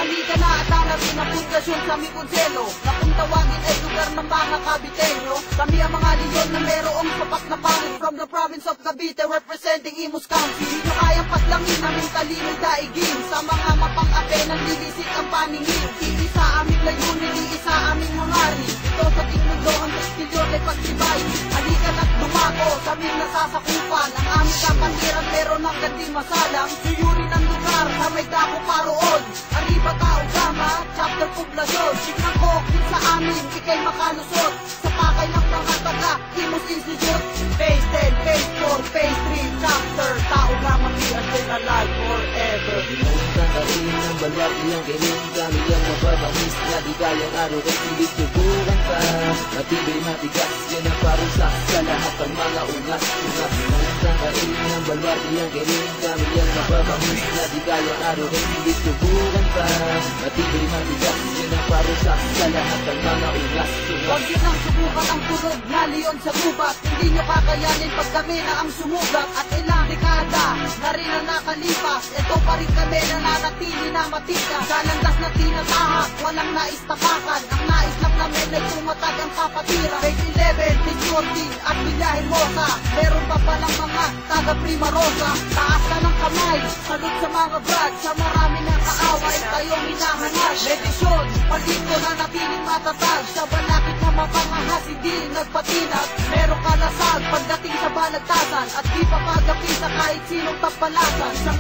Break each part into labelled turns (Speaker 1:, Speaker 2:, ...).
Speaker 1: Halika na at hanapin ang pundasyon sa aming konselo, na kung tawagin ay lugar ng mga Caviteño. Kami ang mga leon na merong sapat na pangit, from the province of Cavite, representing Imus County. Di nyo kayang patlangin aming talino'y daigin, sa mga mapang-ape ng lilisik ang paningin. Iisa aming layunin, iisa aming hangarin, ito sa ting mundo ang destilyon ay pagtibay. Halika na't dumako sa aming nasasakupan, ang aming kapatiran meron ng ganding masalang. Suyurin ang lugar sa may dako paroon, Arriba Tao Gama, chapter poblasyon. Tignan ko kung sa amin ikay makalusot, sa pakay ng mga taga Imus Institute. Phase 10, Phase 4, Phase 3, chapter Tao Gama, we are still alive forever.
Speaker 2: Kakain ng balwag iyang kiling, kami ang mababangis na di kayang araw at hindi tuburan pa. Matibay matigas, yan ang parusa sa lahat ng mga ungas. Kakain ng balwag iyang kiling, kami ang mababangis na di kayang araw at hindi tuburan pa. Matibay matigas, yan ang parusa sa lahat ng mga ungas.
Speaker 1: Huwag yun ang subukan ang tunog na leon sa gubat, hindi nyo kakayanin pag kami na ang sumugat. At ilang dekada na rin ang nakalipas, ito pa rin kami nananatili na matika. Sa landas na tinatahak, walang nais tapakan, ang nais lang namin ay tumatag ang kapatira. Phase 11, Phase 14 at Villahin Mosa, meron pa palang mga taga Primarosa. Taas ka ng kamay, salut sa mga brad, sa marami na kaaway tayong hinahanap. Medisyon, palito na natiling matatag, sa balakid na mapangahas hindi nagpatinag. Meron kalasag pagdating sa balagtasan, at di papagapi sa kahit sinong tapalasan. 1,968,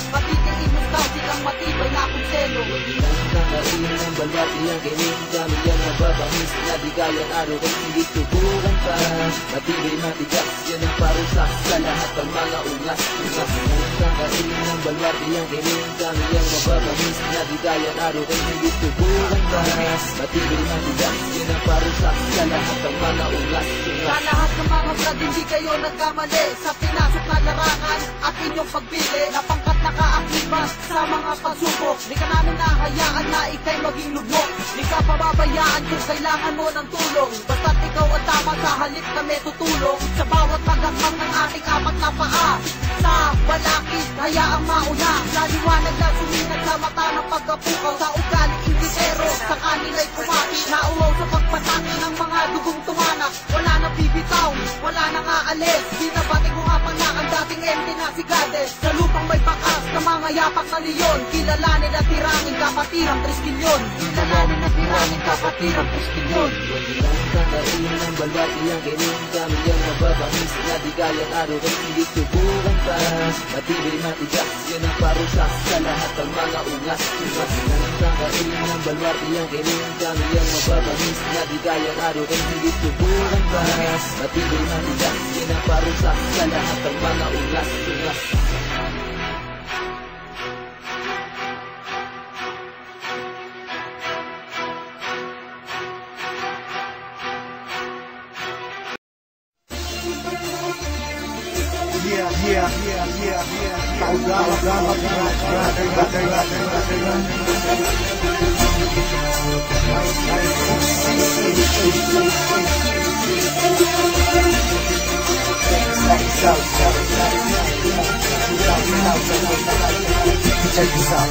Speaker 1: Cavite Imus County ang matibay na konselo.
Speaker 2: Kakain ng balwag iyang kiling, kami ang mababangis na di kayang araw at hindi tuburan pa. Matibay matigas, yan ang parusa sa lahat ng mga ungas. Kakain ng balwag iyang kiling, kami ang mababangis na di kayang araw at hindi tuburan pa. Matibay matigas, yan ang parusa sa lahat ng mga ungas.
Speaker 1: Sa lahat ng mga brad, hindi kayo nagkamali sa pinasok na larangan at inyong pagpili, na pangkat nakaakibat sa mga pagsubok. Di ka namin nahayaan na ikay maging lugmok, di ka pababayaan kung kailangan mo ng tulong. Basta't ikaw ang tama, sa halip kami tutulong. Sa bawat pagdakbang ng ating apat na paa, sa balakid hayaang mauna, laliwanag na suminag sa mata ng pagkapukaw. Sa ugali indisero, sa kanila'y kumaki, nauwaw sa pagpatake ng mga dugong tumanak. Wala na bibitaw, wala na nga alis, di na batik mo nga pala ang dating empty na si Gades. Sa lupang may bakas na mga yapak na leon, kilalanin at tirangin kapatirang 3 kilyon. Kilalanin at tirangin kapatirang 3 kilyon.
Speaker 2: Kakain ng balwag iyang kiling, kami ang mababangis na di kayang araw at hindi tuburan pa. Matibay matigas, yan ang parusa sa lahat ng mga ungas. Kakain ng balwag iyang kiling, kami ang mababangis na di kayang araw at hindi tuburan pa. Matibay matigas, yan ang parusa sa lahat ng mga ungas.
Speaker 3: Check this out.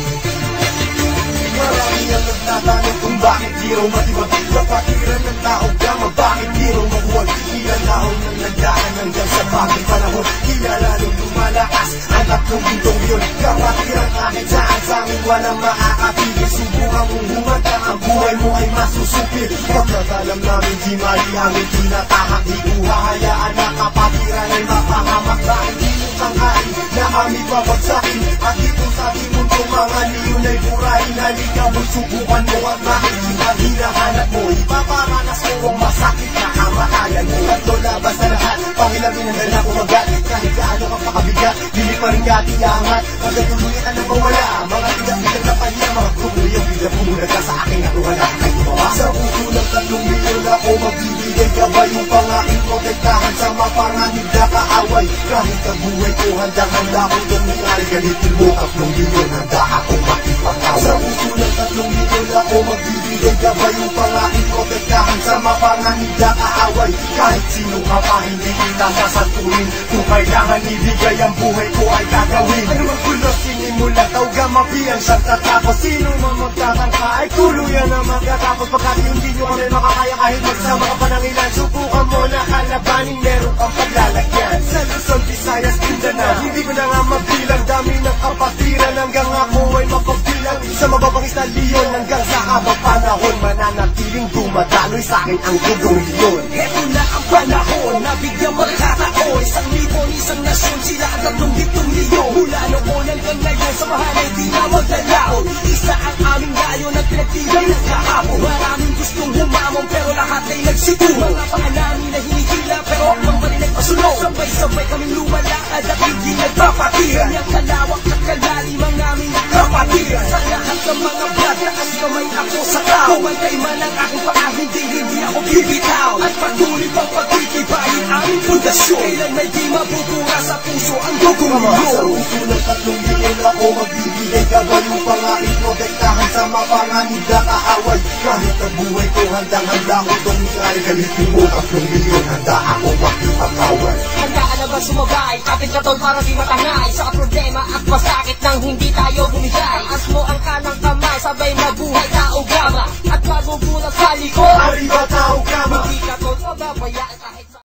Speaker 3: Marami ang nagtatanong kung bakit di raw matibag sa pakiran ng tao gama, bakit di raw mabuwag. Ilalahon ng nagdaan hanggang sa bagong panahon, kilala nung lumalakas ang 3 bintong yun. Kapatiran kahit saan sa amin walang maakapigil. Subukan mong humantang ang buhay mo ay masusupil. Pagkat alam namin di mali aming tinatahak, di ko hahayaan na kapatiran ay mapahamak. Dahil di mo tanghain na kami babagsakin, at dito sa ating mundo mga leon ay burahin. Halika mo'y subukan mo at makikita hinahanap mo. Ipaparanas mo ang masakit na kamatayan mo. At labas na lahat, pangilangin ang dala ko magalit. Kahit gaano ka pakabigat, hindi pa rin katiyangat. Magkatuluyan ka na mawala, mga tigas-tigas na panya, mga grupo yung bigla bumulag ka sa akin at wala ka kayo ba? Sa puso ng 3 milyon ako magbibigay ka ba yung pangaking protektahan sa mapanganib na kaaway? Kahit ang buhay ko handang-handa ko itong nangyari, galitin mo 3 milyon, handa akong makipag-away. Sa puso ng 3 milyon ako magbibigay ka ba yung pangaking protektahan sa mapanganib na kaaway? Kahit sino ka pa hindi kita sasantuin, kung kailangan ibigay ang buhay ko ay gagawin. Ano ang gulo, sinin mo simulan tawga mabilang siyang tatapos. Sino man magtatangka ay tuluyan na magtatapos. Pagkat hindi nyo kami makakaya kahit magsama ka pa ng ilan. Subukan mo na kalabanin, meron kang paglalagyan. Sa Luzon, Visayas, Mindanao, hindi ko na nga mabilang. Dami ng kapatiran hanggang ako ay mapagbilang. Sa mababangis na leon hanggang sa habang panahon, mananatiling dumadaloy sa akin ang dugong leon.
Speaker 4: Eto na ang panahon na bigyang magkataon. Isang libon, isang nasyon, sila ang 30 milyon. Mula noon hanggang ngayon, sa mahalay di na maglalaon. Isa ang aming layo na pinagtibay ng kahapon. Maraming gustong humamon pero lahat ay nagsituro. Mga paanamin na hinihila pero akong pa rin nagpasunod. Sabay-sabay kaming lumalakad at hindi nagpapatira. Ganyang kalawak at kalalim ang aming kapatira. Sa lahat ng mga vlog, taas kamay ako sa tao. Kumantay man ang aking paa, hindi ako bibitaw. At patuloy pang pagtitibayin aming pundasyon. Kailan may di mabubura sa puso ang dugong
Speaker 3: Sa
Speaker 4: leon.
Speaker 3: puso ng 3 milyon ako magbibigay. Gagawin pang aking protektahan sa mapanganib na kaaway. Kahit ang buhay ko handang-handa ko itong ikari. Galitin mo 3 milyon, handa ako makipag-away.
Speaker 1: Handaan na ba sumabay? Kapit ka tol para di matangay sa problema at masakit nang hindi tayo bumigay. Taas mo ang kanang kamay, sabay